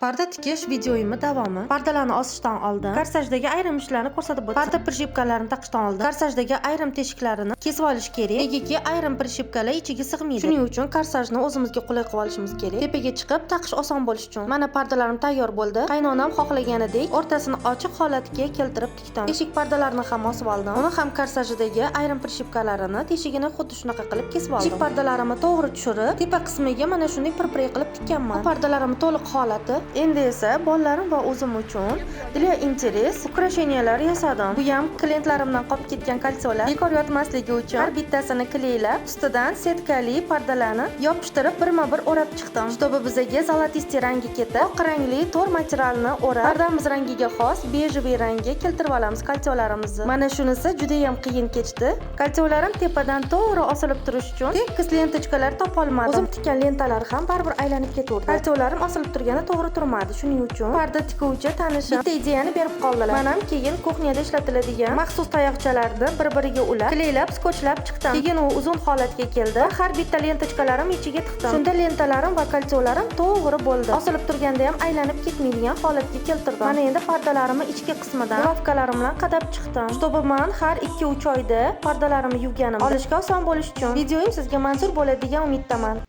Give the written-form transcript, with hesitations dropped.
Parda tikish videoyimi davomi. Pardalarni osishdan oldin korsajdagi ayrim ishlarni ko'rsatib o'tdim. Parda prishipkalarini taqishdan oldin korsajdagi ayrim teshiklarini kesib olish kerak. Negaki ayrim prishipkalar ichiga sig'maydi. Shuning uchun korsajni o'zimizga qulay qilib olishimiz kerak. Tepaga chiqib taqish oson bo'lishi uchun. Mana pardalarim tayyor bo'ldi. Qaynonam xohlaganidek o'rtasini ochiq holatga keltirib tikdim. Teshik pardalarini ham osib oldim. Uni ham korsajdagi ayrim prishipkalarini teshigini xuddi shunaqa qilib kesib oldim. Teshik pardalarimni to'g'ri tushirib, tepa qismiga mana shunday pirpiray qilib tikkanman. Pardalarimni to'liq holati. Endi esa bolalarim va o'zim uchun для interes ukrasheniyalar yasadim. Bu ham klientlarimdan qolib ketgan koltsolar. Bekor yotmasligi uchun har bittasini kleylab, ustidan setkali pardalarni yopishtirib birma-bir o'rab chiqdim. Чтобы bizaga zolotistый rangi ketib, oq rangli to'r materialni o'rab, pardamiz rangiga xos bejeviy rangga keltirib olamiz koltsolarimizni. Mana shunisi juda ham qiyin kechdi. Koltsolarim tepadan to'g'ri osilib turish uchun tekis lentachkalar topa olmadim. O'zim tikkan lentalar ham baribir aylanib ketaverdi. Koltsolarim osilib turgani to'g'ri turmadi. Shuning uchun parda tikuvchi tanishim bitta ideyani berib qoldilar. Men ham keyin kuxnyada ishlatiladigan maxsus tayoqchalarni bir-biriga ulab, kleylab, skotchlab chiqdim. Keyin u uzun holatga keldi. Har bitta lentachkalarim ichiga tiqdim. Shunda lentalarim va koltsolarim to'g'ri bo'ldi. Osilib turganda ham aylanib ketmaydigan holatga keltirdim. Mana endi pardalarimni ichki qismidan rovkalarim bilan qadab chiqdim. Чтобы men har 2-3 oyda pardalarimni yuvganim olishga oson bo'lish uchun videoim sizga manzur bo'ladi degan umiddaman.